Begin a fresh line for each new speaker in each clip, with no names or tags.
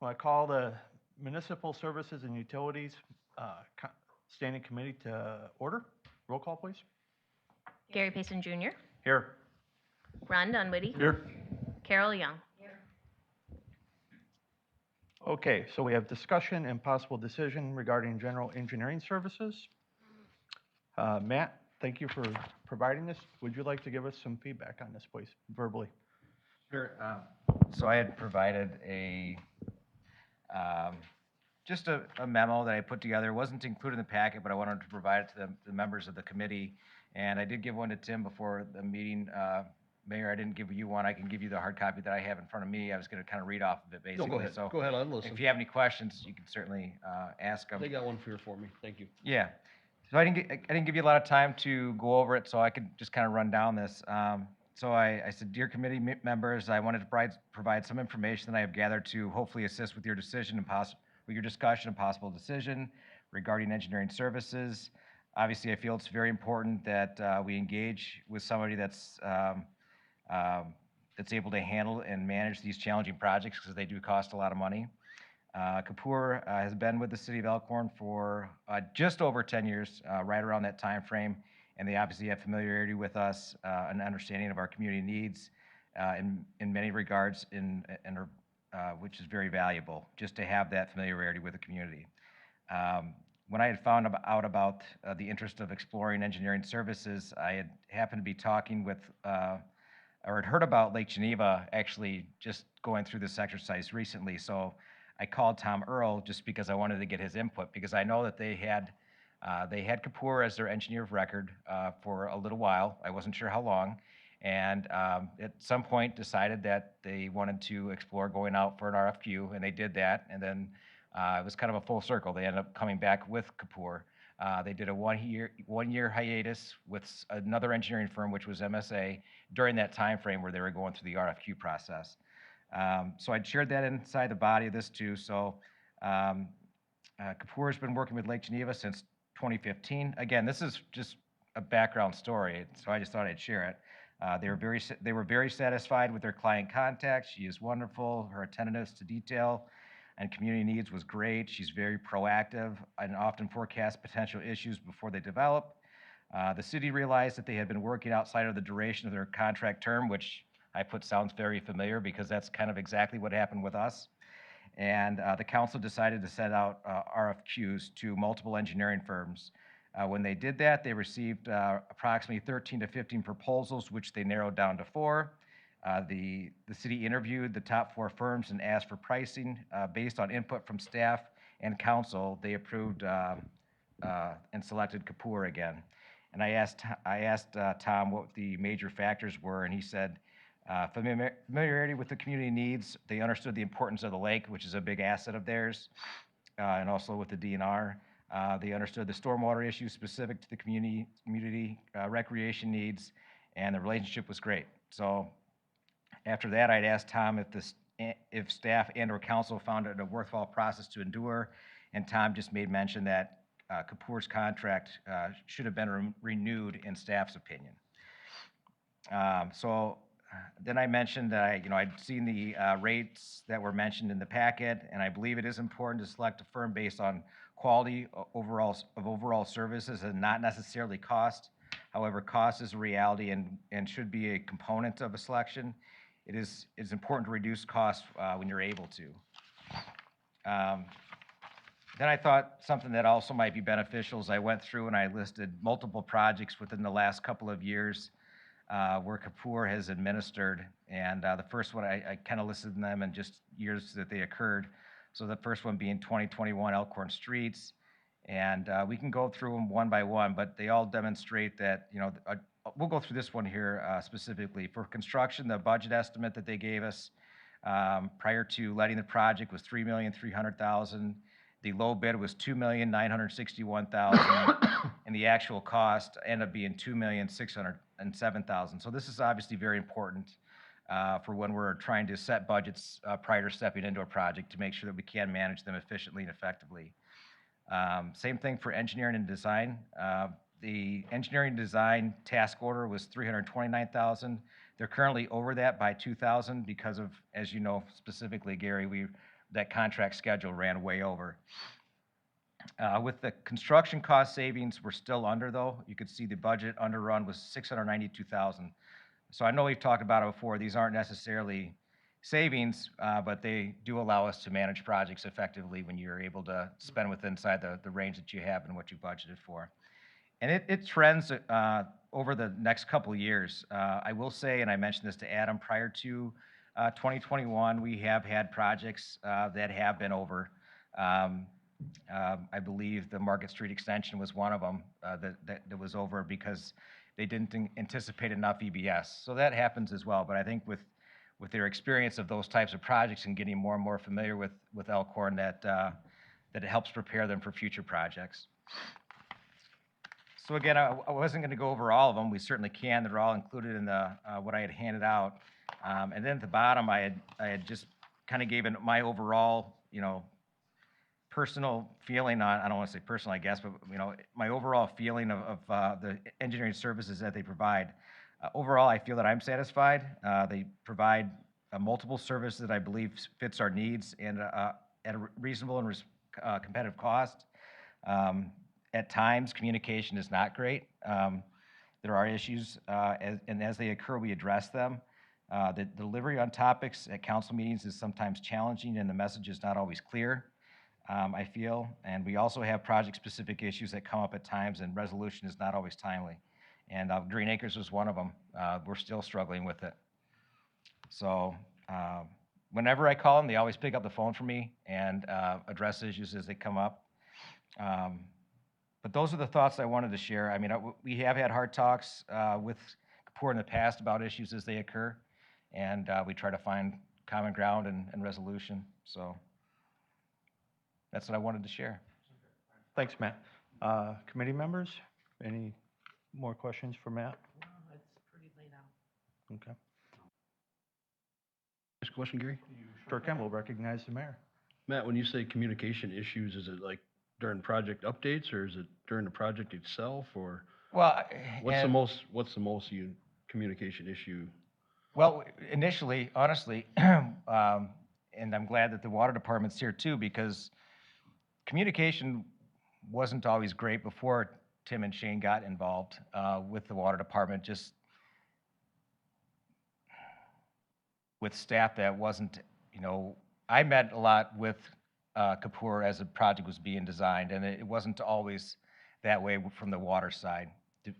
I call the Municipal Services and Utilities Standing Committee to order. Roll call, please.
Gary Payson Jr.,
Here.
Ron Dunwoody,
Here.
Carol Young.
Okay, so we have discussion and possible decision regarding general engineering services. Matt, thank you for providing this. Would you like to give us some feedback on this, please, verbally?
Sure. So I had provided just a memo that I put together. It wasn't included in the packet, but I wanted to provide it to the members of the committee. And I did give one to Tim before the meeting. Mayor, I didn't give you one. I can give you the hard copy that I have in front of me. I was going to kind of read off of it, basically.
No, go ahead.
So
Go ahead, I'll listen.
if you have any questions, you can certainly ask them.
They got one here for me. Thank you.
Yeah. So I didn't give you a lot of time to go over it, so I could just kind of run down this. So I said, dear committee members, I wanted to provide some information that I have gathered to hopefully assist with your decision and with your discussion and possible decision regarding engineering services. Obviously, I feel it's very important that we engage with somebody that's able to handle and manage these challenging projects because they do cost a lot of money. Kapoor has been with the city of Elkhorn for just over 10 years, right around that time frame, and they obviously have familiarity with us, an understanding of our community needs in many regards, which is very valuable, just to have that familiarity with the community. When I had found out about the interest of exploring engineering services, I had happened to be talking with, or had heard about Lake Geneva actually just going through this exercise recently. So I called Tom Earl just because I wanted to get his input, because I know that they had Kapoor as their engineer of record for a little while. I wasn't sure how long. And at some point decided that they wanted to explore going out for an RFQ, and they did that. And then it was kind of a full circle. They ended up coming back with Kapoor. They did a one-year hiatus with another engineering firm, which was MSA, during that time frame where they were going through the RFQ process. So I'd shared that inside the body of this too. So Kapoor has been working with Lake Geneva since 2015. Again, this is just a background story, so I just thought I'd share it. They were very satisfied with their client contact. She is wonderful. Her attentiveness to detail and community needs was great. She's very proactive and often forecasts potential issues before they develop. The city realized that they had been working outside of the duration of their contract term, which I put sounds very familiar because that's kind of exactly what happened with us. And the council decided to send out RFQs to multiple engineering firms. When they did that, they received approximately 13 to 15 proposals, which they narrowed down to 4. The city interviewed the top 4 firms and asked for pricing. Based on input from staff and council, they approved and selected Kapoor again. And I asked Tom what the major factors were, and he said, familiarity with the community needs. They understood the importance of the lake, which is a big asset of theirs, and also with the DNR. They understood the stormwater issues specific to the community recreation needs, and the relationship was great. So after that, I'd asked Tom if staff and or council found it a worthwhile process to endure, and Tom just made mention that Kapoor's contract should have been renewed in staff's opinion. So then I mentioned that I'd seen the rates that were mentioned in the packet, and I believe it is important to select a firm based on quality of overall services and not necessarily cost. However, cost is a reality and should be a component of a selection. It's important to reduce costs when you're able to. Then I thought something that also might be beneficial is I went through and I listed multiple projects within the last couple of years where Kapoor has administered. And the first one, I kind of listed them in just years that they occurred. So the first one being 2021 Elkhorn Streets. And we can go through them one by one, but they all demonstrate that, we'll go through this one here specifically. For construction, the budget estimate that they gave us prior to letting the project was $3,300,000. The low bid was $2,961,000, and the actual cost ended up being $2,607,000. So this is obviously very important for when we're trying to set budgets prior to stepping into a project to make sure that we can manage them efficiently and effectively. Same thing for engineering and design. The engineering and design task order was $329,000. They're currently over that by $2,000 because of, as you know specifically, Gary, we that contract schedule ran way over. With the construction cost savings, we're still under though. You could see the budget underrun was 692,000. So I know we've talked about it before. These aren't necessarily savings, but they do allow us to manage projects effectively when you're able to spend inside the range that you have and what you budgeted for. And it trends over the next couple of years. I will say, and I mentioned this to Adam, prior to 2021, we have had projects that have been over. I believe the Market Street extension was one of them that was over because they didn't anticipate enough EBS. So that happens as well. But I think with their experience of those types of projects and getting more and more familiar with Elkhorn, that it helps prepare them for future projects. So again, I wasn't going to go over all of them. We certainly can. They're all included in the what I had handed out. And then at the bottom, I had just kind of given my overall, personal feeling on, I don't want to say personal, I guess, but my overall feeling of the engineering services that they provide. Overall, I feel that I'm satisfied. They provide multiple services that I believe fits our needs and at a reasonable and competitive cost. At times, communication is not great. There are issues, and as they occur, we address them. The delivery on topics at council meetings is sometimes challenging, and the message is not always clear, I feel. And we also have project-specific issues that come up at times, and resolution is not always timely. And Green Acres was one of them. We're still struggling with it. So whenever I call them, they always pick up the phone for me and address issues as they come up. But those are the thoughts I wanted to share. I mean, we have had hard talks with Kapoor in the past about issues as they occur, and we try to find common ground and resolution. So that's what I wanted to share.
Thanks, Matt. Committee members, any more questions for Matt?
No, it's pretty laid out.
Okay.
Next question, Gary.
Sure can. We'll recognize the mayor.
Matt, when you say communication issues, is it like during project updates, or is it during the project itself, or
Well,
what's the most communication issue?
Well, initially, honestly, and I'm glad that the water department's here too, because communication wasn't always great before Tim and Shane got involved with the water department, just with staff that wasn't, I met a lot with Kapoor as the project was being designed, and it wasn't always that way from the water side,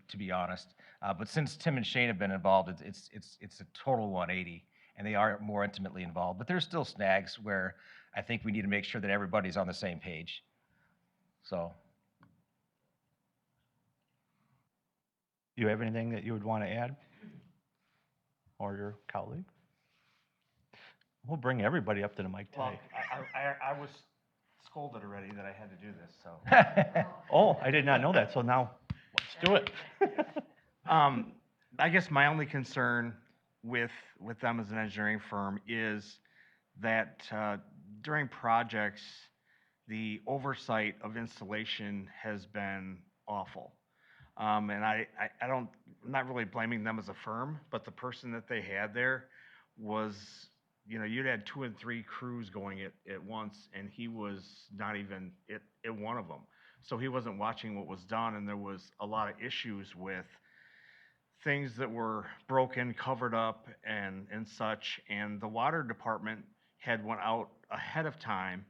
to be honest. But since Tim and Shane have been involved, it's a total 180, and they are more intimately involved. But there's still snags where I think we need to make sure that everybody's on the same page. So.
You have anything that you would want to add? Or your colleague? We'll bring everybody up to the mic
Well,
today.
I was scolded already that I had to do this, so.
Oh, I did not know that, so now, let's do it.
I guess my only concern with them as an engineering firm is that during projects, the oversight of installation has been awful. And I'm not really blaming them as a firm, but the person that they had there was, you'd had 2 and 3 crews going at once, and he was not even at one of them. So he wasn't watching what was done, and there was a lot of issues with things that were broken, covered up, and such. And the water department had went out ahead of time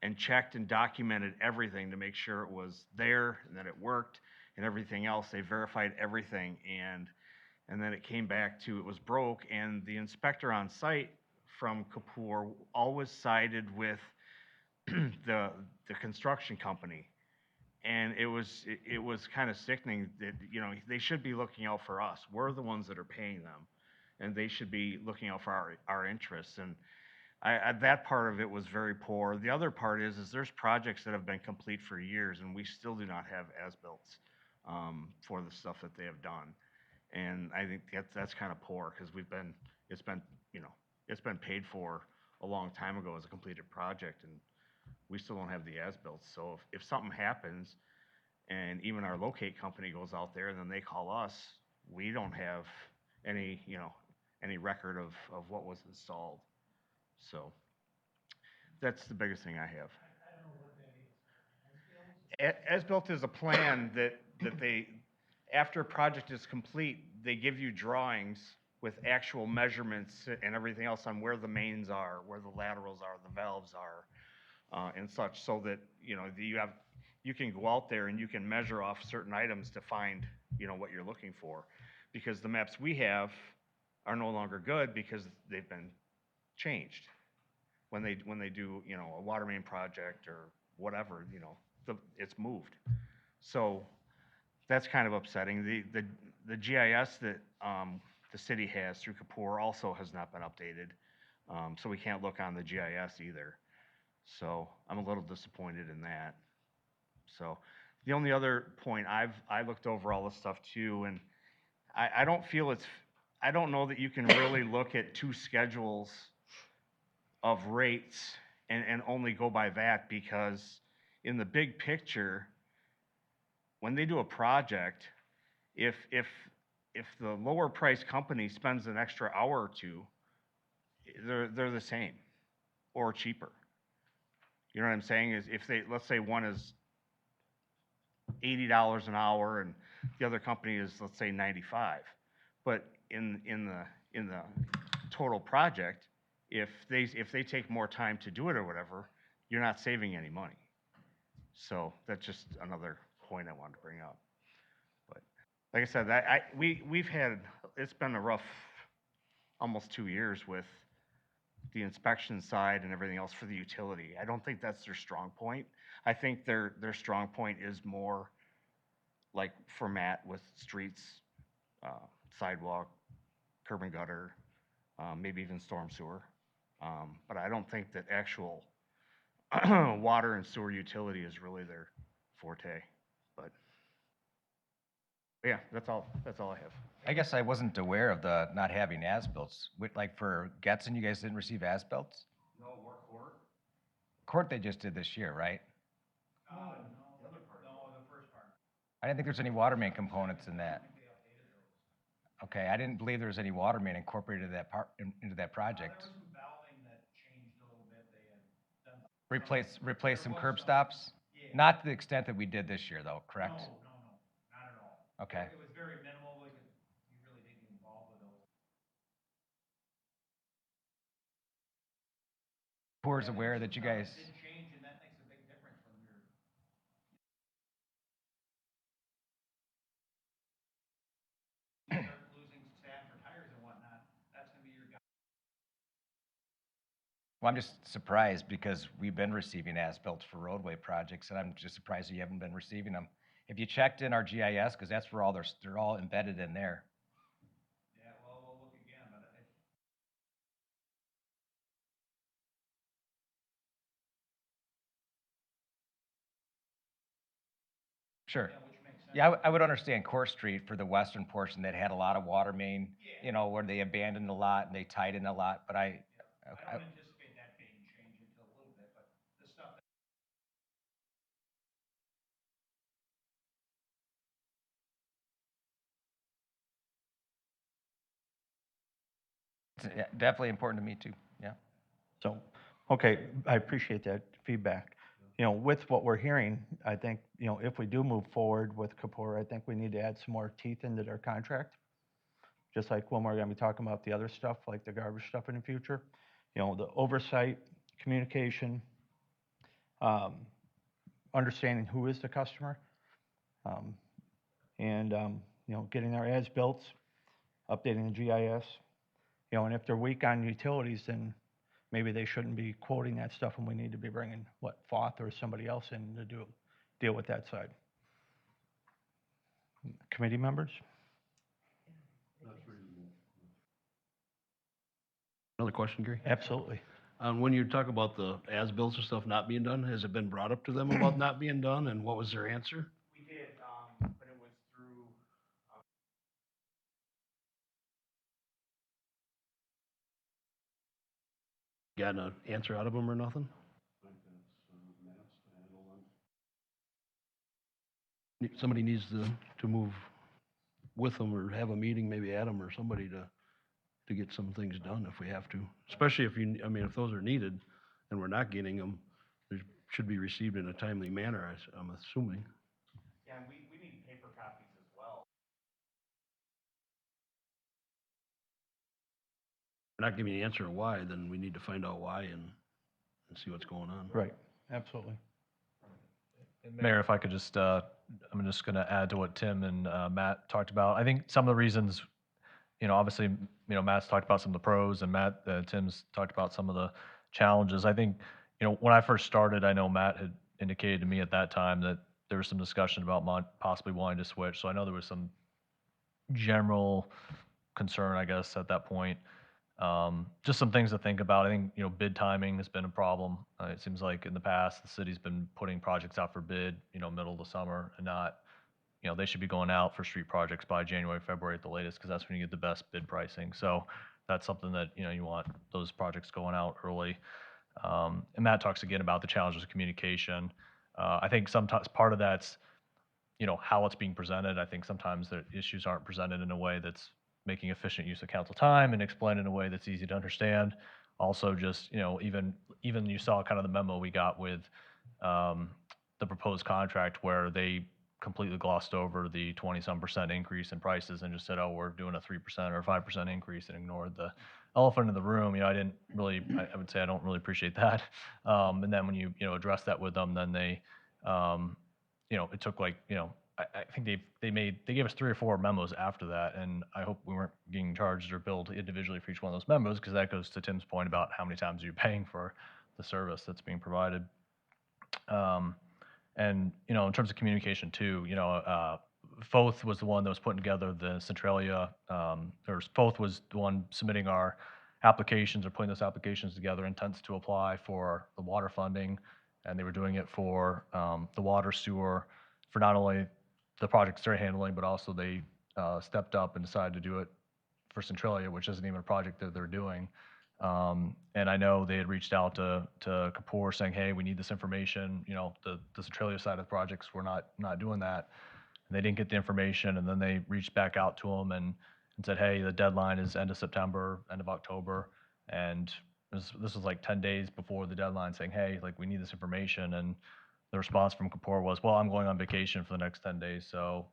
and checked and documented everything to make sure it was there and that it worked and everything else. They verified everything, and then it came back to it was broke, and the inspector on site from Kapoor always sided with the construction company. And it was kind of sickening that, they should be looking out for us. We're the ones that are paying them, and they should be looking out for our interests. And that part of it was very poor. The other part is there's projects that have been complete for years, and we still do not have as-builts for the stuff that they have done. And I think that's kind of poor, because it's been paid for a long time ago as a completed project, and we still don't have the as-built. So if something happens and even our locate company goes out there and then they call us, we don't have any record of what was installed. So That's the biggest thing I have. As-built is a plan that they, after a project is complete, they give you drawings with actual measurements and everything else on where the mains are, where the laterals are, the valves are, and such, so that, you know, you can go out there and you can measure off certain items to find, you know, what you're looking for. Because the maps we have are no longer good because they've been changed. When they do, you know, a water main project or whatever, you know, it's moved. So that's kind of upsetting. The GIS that the city has through Kapoor also has not been updated. So we can't look on the GIS either. So I'm a little disappointed in that. So the only other point, I looked over all this stuff too, and I don't feel I don't know that you can really look at two schedules of rates and only go by that, because in the big picture, when they do a project, if the lower price company spends an extra hour or two, they're the same or cheaper. You know what I'm saying? Is if they, let's say one is $80 an hour and the other company is, let's say, 95. But in the total project, if they take more time to do it or whatever, you're not saving any money. So that's just another point I wanted to bring up. But like I said, we've had, it's been a rough almost 2 years with the inspection side and everything else for the utility. I don't think that's their strong point. I think their strong point is more like for Matt with streets, sidewalk, curb and gutter, maybe even storm sewer. But I don't think that actual water and sewer utility is really their forte. But yeah, that's all I have.
I guess I wasn't aware of the not having as-bills. Like for Getson, you guys didn't receive as-bills?
No more court?
Court they just did this year, right?
The other part.
No, the first part.
I didn't think there's any water main components in that.
They updated those.
Okay, I didn't believe there was any water main incorporated that part, into that project.
There was some valving that changed a little bit. They had done.
Replace some
There was
curb
some.
stops?
Yeah.
Not to the extent that we did this year though, correct?
No, not at all.
Okay.
It was very minimal, like, you really didn't get involved with those.
Poor's aware that you guys,
Did change, and that makes a big difference when you're. Start losing staff for tires and whatnot, that's gonna be your guy.
well, I'm just surprised because we've been receiving as-built for roadway projects, and I'm just surprised that you haven't been receiving them. If you checked in our GIS, because that's where all they're all embedded in there.
Yeah, well, we'll look again, but it.
Sure.
Yeah, which makes sense.
Yeah, I would understand Court Street for the western portion that had a lot of water main,
Yeah.
you know, where they abandoned a lot and they tied in a lot, but
I don't anticipate that being changed until a little bit, but the stuff that.
it's definitely important to me too, yeah.
So, okay, I appreciate that feedback. You know, with what we're hearing, I think, you know, if we do move forward with Kapoor, I think we need to add some more teeth into their contract. Just like when we're gonna be talking about the other stuff, like the garbage stuff in the future. You know, the oversight, communication, understanding who is the customer, and, you know, getting our as-built, updating the GIS. You know, and if they're weak on utilities, then maybe they shouldn't be quoting that stuff, and we need to be bringing, Foth or somebody else in to deal with that side. Committee members?
Another question, Gary?
Absolutely.
When you talk about the as-bills and stuff not being done, has it been brought up to them about not being done, and what was their answer?
We did, but it was through.
Got an answer out of them or nothing? Somebody needs to move with them or have a meeting, maybe Adam or somebody to get some things done if we have to. Especially if if those are needed. and we're not getting them, they should be received in a timely manner, I'm assuming.
Yeah, and we need paper copies as well.
If we're not giving the answer why, then we need to find out why and see what's going on.
Right, absolutely.
Mayor, if I could just, I'm just going to add to what Tim and Matt talked about. I think some of the reasons, obviously, Matt's talked about some of the pros and Tim's talked about some of the challenges. I think, when I first started, I know Matt had indicated to me at that time that there was some discussion about possibly wanting to switch. So I know there was some general concern, I guess, at that point. Just some things to think about. I think, bid timing has been a problem. It seems like in the past, the city's been putting projects out for bid, middle of the summer and not, they should be going out for street projects by January, February at the latest, because that's when you get the best bid pricing. So that's something that, you want those projects going out early. And Matt talks again about the challenges of communication. I think sometimes part of that's, how it's being presented. I think sometimes the issues aren't presented in a way that's making efficient use of council time and explained in a way that's easy to understand. Also, just, even you saw kind of the memo we got with the proposed contract where they completely glossed over the 20-some% increase in prices and just said, oh, we're doing a 3% or 5% increase, and ignored the elephant in the room. I didn't really, I would say I don't really appreciate that. And then when you address that with them, then they, it took like, I think they gave us 3 or 4 memos after that, and I hope we weren't getting charged or billed individually for each one of those memos, because that goes to Tim's point about how many times you're paying for the service that's being provided. And, in terms of communication too, Foth was the one that was putting together the Centralia, or Foth was the one submitting our applications or putting those applications together, intents to apply for the water funding, and they were doing it for the water sewer, for not only the projects they're handling, but also they stepped up and decided to do it for Centralia, which isn't even a project that they're doing. And I know they had reached out to Kapoor saying, hey, we need this information. The Centralia side of the projects, we're not doing that. And they didn't get the information, and then they reached back out to them and said, hey, the deadline is end of September, end of October. And this was like 10 days before the deadline, saying, hey, like, we need this information. And the response from Kapoor was, well, I'm going on vacation for the next 10 days, so,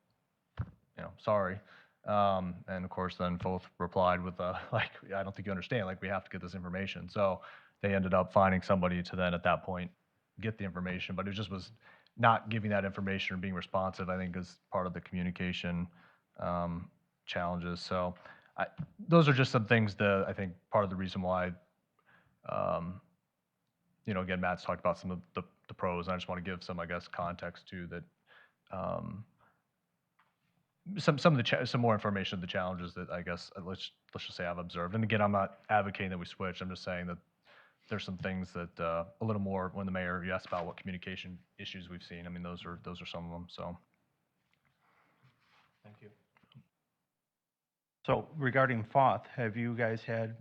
sorry. And of course, then Foth replied with, like, I don't think you understand, like, we have to get this information. So they ended up finding somebody to then at that point get the information, but it just was not giving that information or being responsive, I think, is part of the communication challenges. So those are just some things that I think part of the reason why, again, Matt's talked about some of the pros, and I just want to give some, I guess, context to that. Some more information of the challenges that I guess let's just say I've observed. And again, I'm not advocating that we switch. I'm just saying that there's some things that a little more, when the mayor, you asked about what communication issues we've seen. I mean, those are some of them. So,
Thank you. So regarding Foth, have you guys had,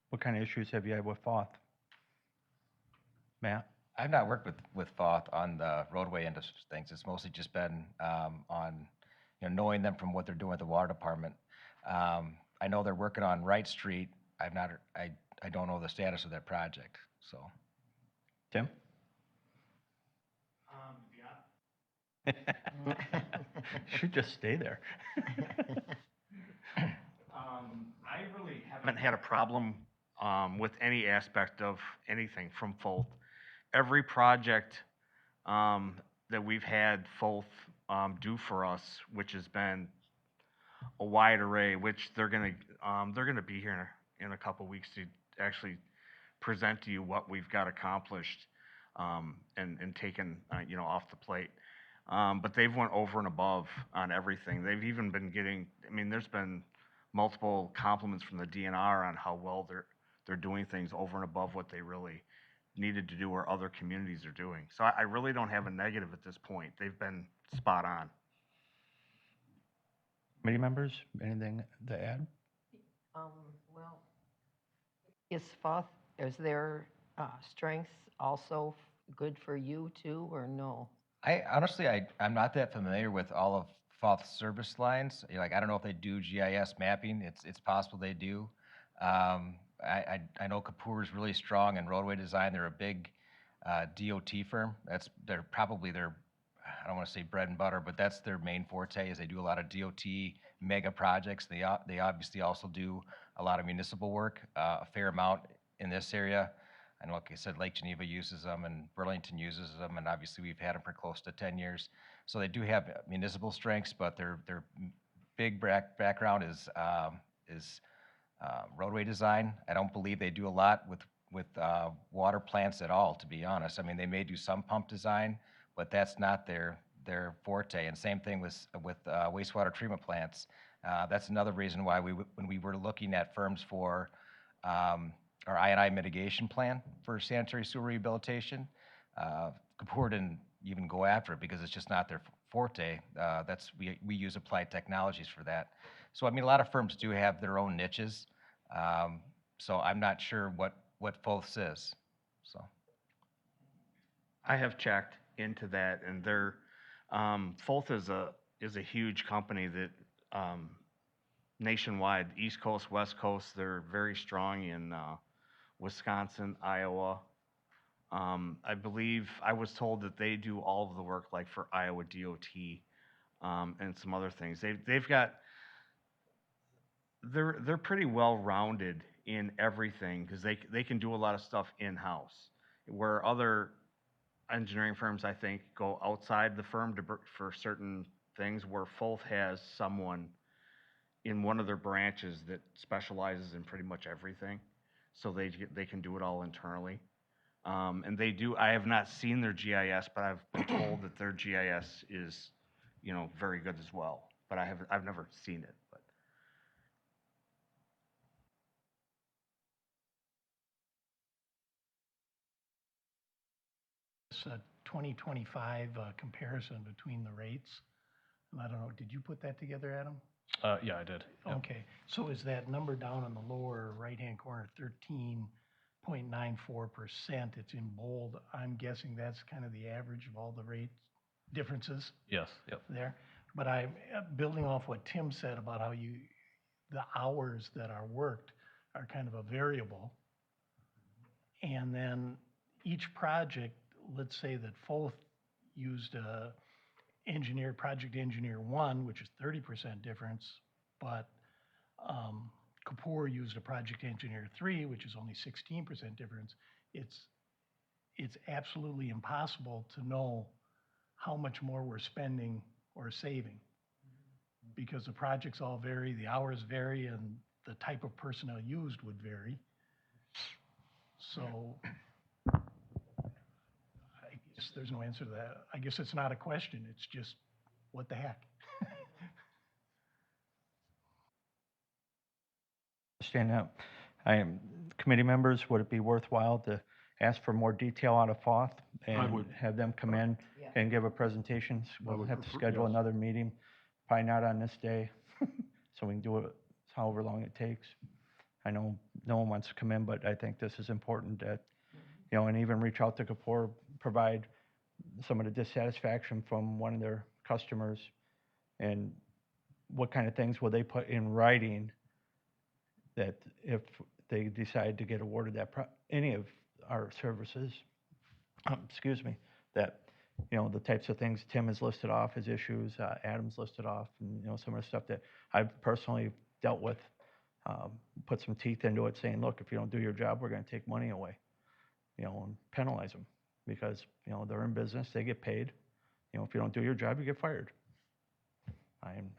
what kind of issues have you had with Foth? Matt?
I've not worked with Foth on the roadway end of things. It's mostly just been on, knowing them from what they're doing with the water department. I know they're working on Wright Street. I don't know the status of that project, so.
Tim? Should just stay there.
I really haven't had a problem with any aspect of anything from Foth. Every project that we've had Foth do for us, which has been a wide array, which they're gonna be here in a couple weeks to actually present to you what we've got accomplished and taken off the plate. But they've went over and above on everything. They've even been getting, there's been multiple compliments from the DNR on how well they're doing things over and above what they really needed to do or other communities are doing. So I really don't have a negative at this point. They've been spot on.
Committee members, anything to add?
Well, is their strengths also good for you too, or no?
I'm not that familiar with all of Foth's service lines. I don't know if they do GIS mapping. It's possible they do. I know Kapoor is really strong in roadway design. They're a big DOT firm. They're probably their, I don't want to say bread and butter, but that's their main forte is they do a lot of DOT mega projects. They obviously also do a lot of municipal work, a fair amount in this area. And like I said, Lake Geneva uses them and Burlington uses them, and obviously we've had them for close to 10 years. So they do have municipal strengths, but their big background is roadway design. I don't believe they do a lot with water plants at all, to be honest. I mean, they may do some pump design, but that's not their forte. And same thing with wastewater treatment plants. That's another reason why when we were looking at firms for our I&I mitigation plan for sanitary sewer rehabilitation, Kapoor didn't even go after it because it's just not their forte. We use applied technologies for that. So I mean, a lot of firms do have their own niches. So I'm not sure what Foth's is. So
I have checked into that, and they're, Foth is a huge company that, nationwide, East Coast, West Coast, they're very strong in, Wisconsin, Iowa. I believe, I was told that they do all of the work, like for Iowa DOT, and some other things. They've got, they're pretty well-rounded in everything, because they can do a lot of stuff in-house, where other engineering firms, I think, go outside the firm for certain things, where Foth has someone in one of their branches that specializes in pretty much everything, so they can do it all internally. And they do, I have not seen their GIS, but I've been told that their GIS is, very good as well. But I've never seen it, but.
This 2025 comparison between the rates. And I don't know, did you put that together, Adam?
Yeah, I did. Yep.
Okay, so is that number down in the lower right-hand corner, 13.94%, it's in bold. I'm guessing that's kind of the average of all the rate differences
Yes, yep.
there. But I'm building off what Tim said about how the hours that are worked are kind of a variable. And then each project, let's say that Foth used project engineer 1, which is 30% difference, but Kapoor used a project engineer 3, which is only 16% difference. It's absolutely impossible to know how much more we're spending or saving, because the projects all vary, the hours vary, and the type of personnel used would vary. So I guess there's no answer to that. I guess it's not a question, it's just, what the heck?
Stand up. Committee members, would it be worthwhile to ask for more detail out of Foth and
would.
have them come in
Yeah.
and give a presentation? We'll
would
have to
prefer-
schedule
yes.
another meeting, probably not on this day, so we can do it however long it takes. I know no one wants to come in, but I think this is important that, and even reach out to Kapoor, provide some of the dissatisfaction from one of their customers, and what kind of things will they put in writing that if they decide to get awarded any of our services, excuse me, that, the types of things Tim has listed off as issues, Adam's listed off, and, some of the stuff that I've personally dealt with, put some teeth into it, saying, look, if you don't do your job, we're going to take money away, and penalize them, because, they're in business, they get paid. If you don't do your job, you get fired.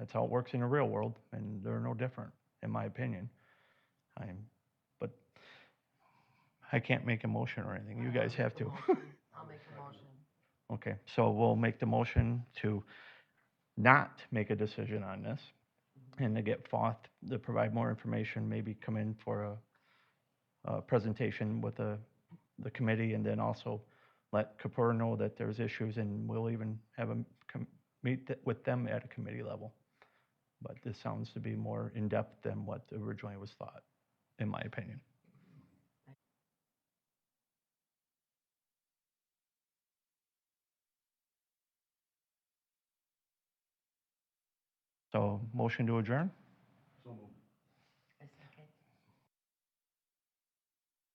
That's how it works in the real world, and they're no different, in my opinion. But I can't make a motion or anything. You guys have to.
I'll make a motion.
Okay, so we'll make the motion to not make a decision on this, and to get Foth to provide more information, maybe come in for a presentation with the committee, and then also let Kapoor know that there's issues, and we'll even have them meet with them at a committee level. But this sounds to be more in-depth than what originally was thought, in my opinion. So, motion to adjourn?
So moved.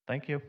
Thank you.